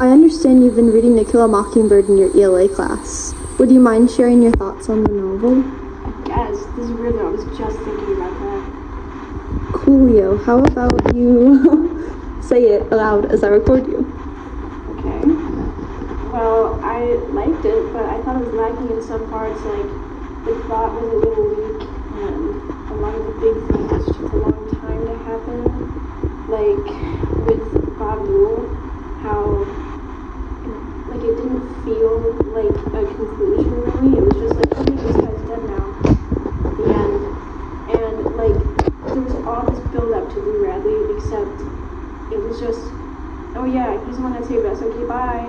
I understand you've been reading To Kill a Mockingbird in your ELA class. Would you mind sharing your thoughts on the novel? Yes, this is weird though. I was just thinking about that. Coolio, how about you say it aloud as I record you? Okay. Well, I liked it, but I thought it was lacking in some parts. Like, the plot was a little weak, and a lot of the big things took a long time to happen. Like, with Bob Yule, how, like, it didn't feel like a conclusion, really. It was just like, okay, this guy's dead now. The end. And, like, there was all this build-up to Lou Radley, except it was just, oh yeah, he's the one that saved us, okay, bye.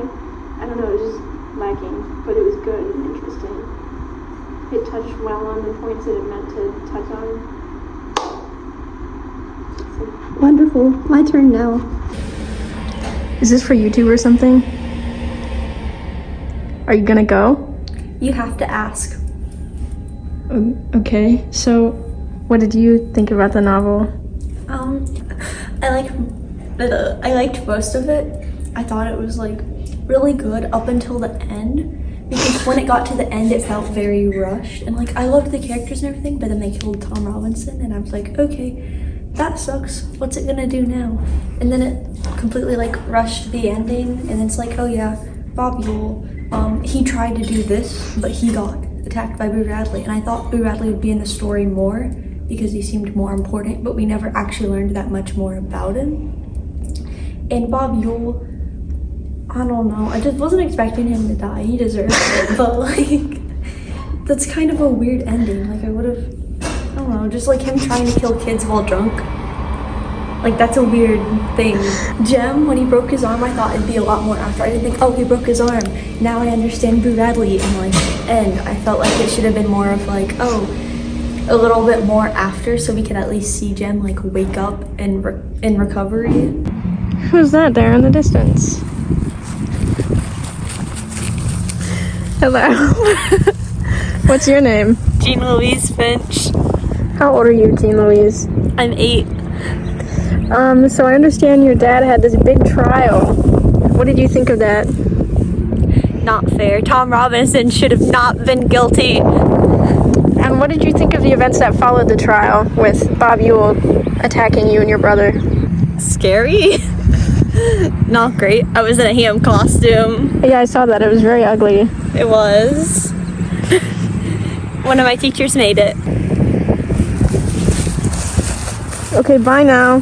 I don't know, it was just lacking, but it was good and interesting. It touched well on the points that it meant to touch on. So. Wonderful. My turn now. Is this for YouTube or something? Are you gonna go? You have to ask. Okay, so what did you think about the novel? I liked most of it. I thought it was like really good up until the end, because when it got to the end it felt very rushed, and like I loved the characters and everything, but then they killed Tom Robinson and I was like, okay, that sucks, what's it gonna do now? And then it completely like rushed the ending, and then it's like, oh yeah, Bob Yule, he tried to do this, but he got attacked by Boo Radley, and I thought Boo Radley would be in the story more because he seemed more important, but we never actually learned that much more about him. And Bob Yule, I don't know, I just wasn't expecting him to die. He deserves it, but like, that's kind of a weird ending. Like, I would have, I don't know, just like him trying to kill kids while drunk. Like, that's a weird thing. Jem, when he broke his arm, I thought it'd be a lot more after. I didn't think, oh, he broke his arm, now I understand Boo Radley, and like, end. I felt like it should have been more of like, oh, a little bit more after, so we could at least see Jem like wake up and in recovery. Who's that there in the distance? Hello. What's your name? Jean Louise Finch. How old are you, Jean Louise? I'm 8. So I understand your dad had this big trial. What did you think of that? Not fair. Tom Robinson should have not been guilty. And what did you think of the events that followed the trial with Bob Yule attacking you and your brother? Scary. Not great. I was in a ham costume. Yeah, I saw that. It was very ugly. It was. One of my teachers made it. Okay, bye now.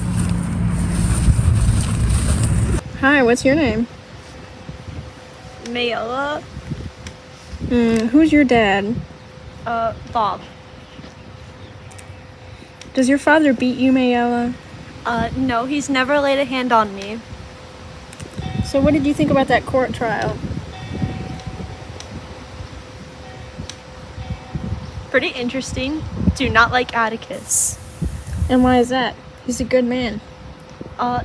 Hi, what's your name? Mayella. Who's your dad? Bob. Does your father beat you, Mayella? No, he's never laid a hand on me. So what did you think about that court trial? Pretty interesting. Do not like Atticus. And why is that? He's a good man.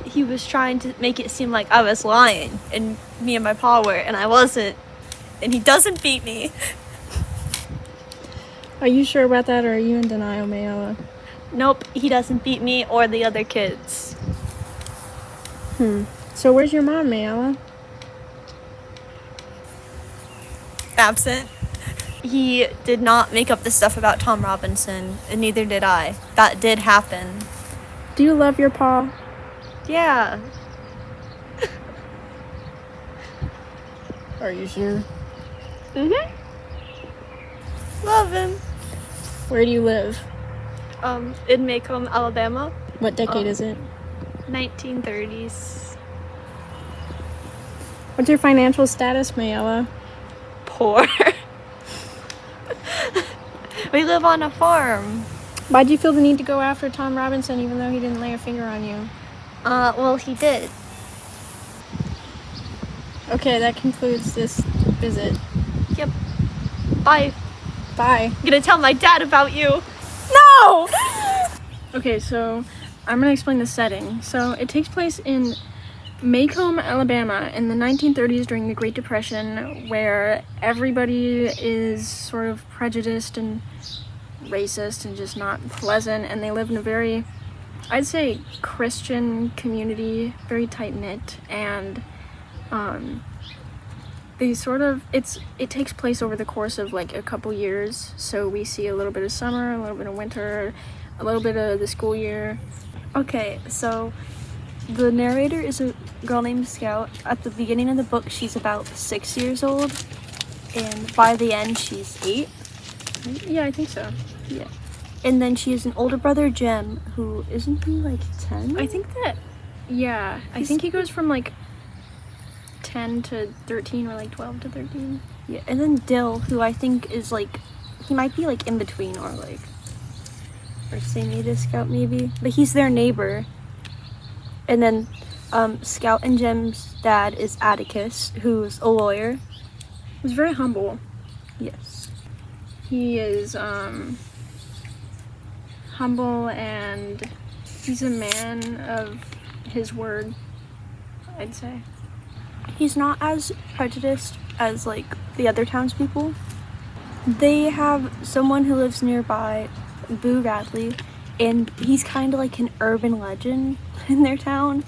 He was trying to make it seem like I was lying, and me and my pa were, and I wasn't. And he doesn't beat me. Are you sure about that, or are you in denial, Mayella? Nope, he doesn't beat me or the other kids. So where's your mom, Mayella? Absent. He did not make up the stuff about Tom Robinson, and neither did I. That did happen. Do you love your pa? Yeah. Are you sure? Love him. Where do you live? In Macomb, Alabama. What decade is it? 1930s. What's your financial status, Mayella? Poor. We live on a farm. Why'd you feel the need to go after Tom Robinson even though he didn't lay a finger on you? Well, he did. Okay, that concludes this visit. Yep. Bye. Bye. I'm gonna tell my dad about you. No! Okay, so I'm gonna explain the setting. So it takes place in Macomb, Alabama in the 1930s during the Great Depression, where everybody is sort of prejudiced and racist and just not pleasant, and they live in a very, I'd say, Christian community, very tight-knit, and They sort of, it takes place over the course of like a couple years, so we see a little bit of summer, a little bit of winter, a little bit of the school year. Okay, so the narrator is a girl named Scout. At the beginning of the book, she's about 6 years old, and by the end, she's 8. Yeah, I think so. Yeah. And then she has an older brother, Jem, who isn't he like 10? I think that, yeah, I think he goes from like 10 to 13 or like 12 to 13. Yeah, and then Dill, who I think is like, he might be like in between or same age as Scout maybe, but he's their neighbor. And then Scout and Jem's dad is Atticus, who's a lawyer. He's very humble. Yes. He is humble, and he's a man of his word, I'd say. He's not as prejudiced as like the other townspeople. They have someone who lives nearby, Boo Radley, and he's kind of like an urban legend in their town.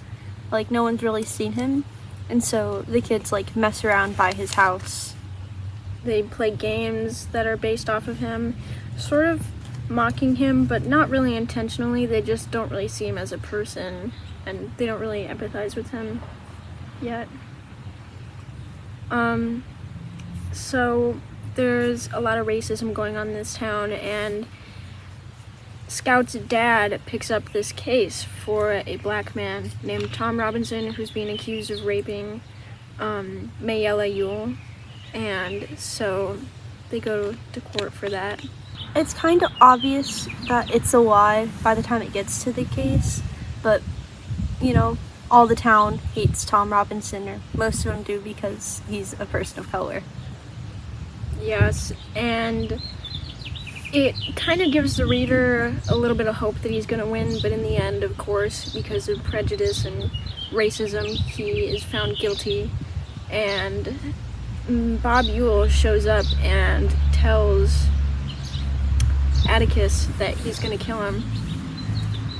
Like no one's really seen him, and so the kids like mess around by his house. They play games that are based off of him, sort of mocking him, but not really intentionally. They just don't really see him as a person, and they don't really empathize with him yet. So there's a lot of racism going on in this town, and Scout's dad picks up this case for a black man named Tom Robinson, who's being accused of raping Mayella Yule, and so they go to court for that. It's kind of obvious that it's a lie by the time it gets to the case, but you know, all the town hates Tom Robinson, or most of them do, because he's a person of color. Yes, and it kind of gives the reader a little bit of hope that he's going to win, but in the end, of course, because of prejudice and racism, he is found guilty, and Bob Ewell shows up and tells Atticus that he's going to kill him.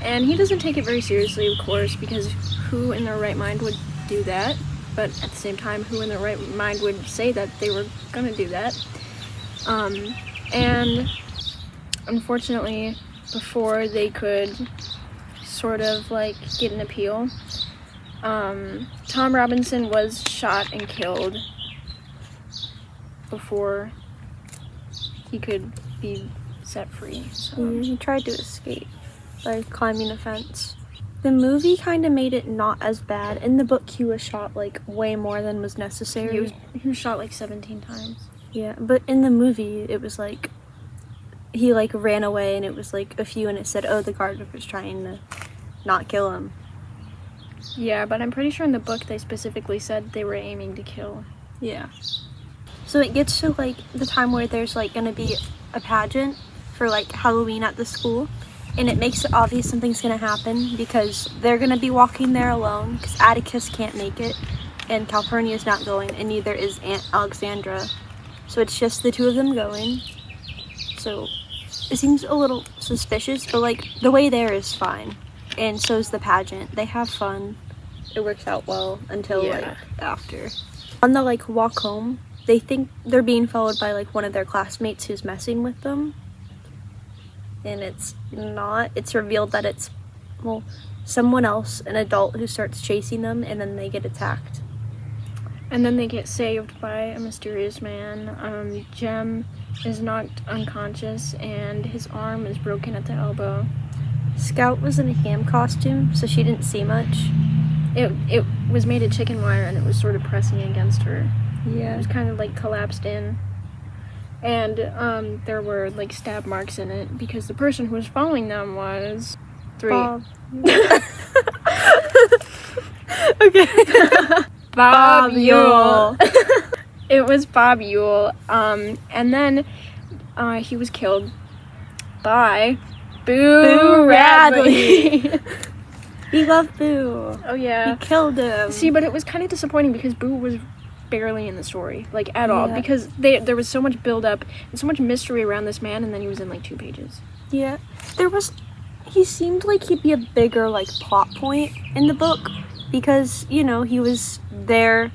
And he doesn't take it very seriously, of course, because who in their right mind would do that? But at the same time, who in their right mind would say that they were going to do that? And unfortunately, before they could sort of like get an appeal, Tom Robinson was shot and killed before he could be set free. So. He tried to escape by climbing a fence. The movie kind of made it not as bad. In the book, he was shot like way more than was necessary. He was shot like 17 times. Yeah, but in the movie, it was like he like ran away, and it was like a few, and it said, "Oh, the guard was trying to not kill him." Yeah, but I'm pretty sure in the book they specifically said they were aiming to kill. Yeah. So it gets to like the time where there's like gonna be a pageant for like Halloween at the school, and it makes it obvious something's gonna happen because they're gonna be walking there alone because Atticus can't make it, and Calpurnia's not going, and neither is Aunt Alexandra. So it's just the two of them going. So it seems a little suspicious, but like the way there is fine, and so is the pageant. They have fun. It works out well until like after. On the like walk home, they think they're being followed by like one of their classmates who's messing with them, and it's not. It's revealed that it's someone else, an adult, who starts chasing them, and then they get attacked. And then they get saved by a mysterious man. Jem is knocked unconscious, and his arm is broken at the elbow. Scout was in a ham costume, so she didn't see much. It was made of chicken wire, and it was sort of pressing against her. Yeah. It was kind of like collapsed in. And there were like stab marks in it because the person who was following them was Bob. Okay. Bob Ewell. It was Bob Ewell. And then he was killed by Boo Radley. We love Boo. Oh yeah. He killed him. See, but it was kind of disappointing because Boo was barely in the story, like at all, because there was so much build up and so much mystery around this man, and then he was in like 2 pages. Yeah. He seemed like he'd be a bigger like plot point in the book because, you know, he was there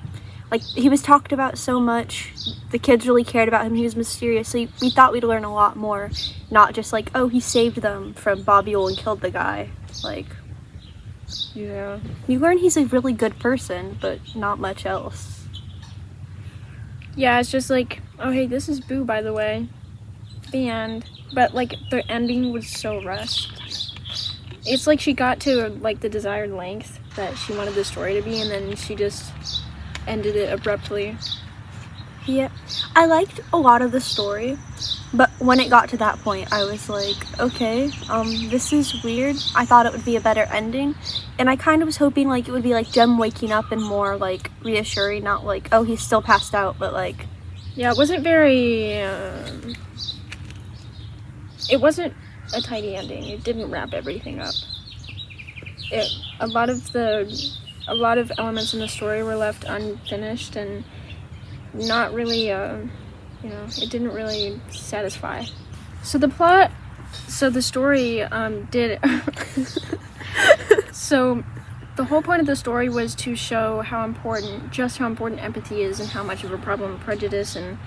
like, he was talked about so much. The kids really cared about him. He was mysterious. So we thought we'd learn a lot more. Not just like, oh, he saved them from Bobule and killed the guy. Like, Yeah. you learn he's a really good person, but not much else. Yeah, it's just like, oh hey, this is Boo, by the way. The end. But like the ending was so rushed. It's like she got to like the desired length that she wanted the story to be, and then she just ended it abruptly. Yeah, I liked a lot of the story, but when it got to that point, I was like, okay, this is weird. I thought it would be a better ending, and I kind of was hoping like it would be like Jem waking up and more like reassuring, not like, oh, he's still passed out, but like, Yeah, it wasn't very. It wasn't a tidy ending. It didn't wrap everything up. A lot of elements in the story were left unfinished and not really. It didn't really satisfy. So the story did. So the whole point of the story was to show how important empathy is and how much of a problem prejudice and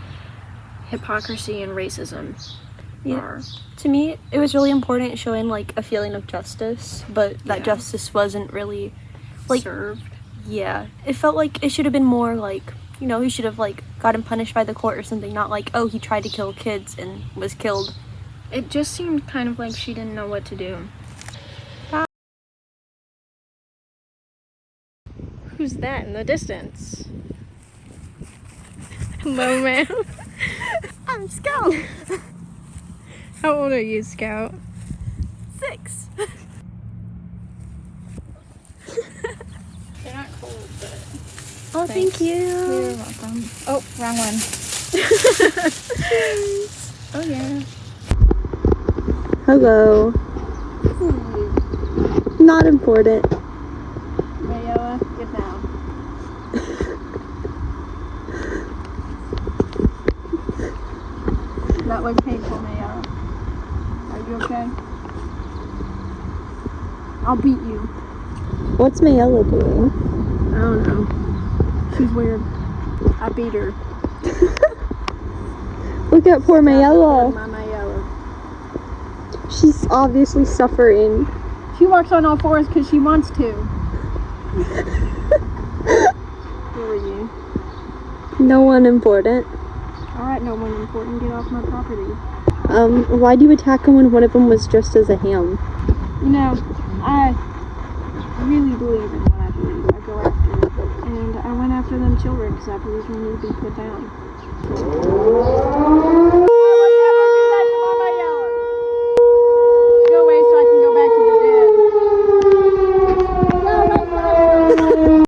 hypocrisy and racism are. to me, it was really important showing like a feeling of justice, but that Yeah. justice wasn't really like, Served. yeah, it felt like it should have been more like, he should have like gotten punished by the court or something, not like, oh, he tried to kill kids and was killed. It just seemed kind of like she didn't know what to do. Who's that in the distance? Hello, ma'am. I'm Scout. How old are you, Scout? 6. They're not cold, but... Oh, thank you. You're welcome. Oh, wrong one. Oh, yeah. Hello. Not important. Mayella, get down. That looked painful, Mayella. Are you okay? I'll beat you. What's Mayella doing? I don't know. She's weird. I beat her. Look at poor Mayella. My Mayella. She's obviously suffering. She walks on all fours because she wants to. Who are you? No one important. Alright, no one important. Get off my property. Why do you attack him when one of them was dressed as a ham? You know, I really believe in what I believe. I go after it. And I went after them children because I believe they need to be put down.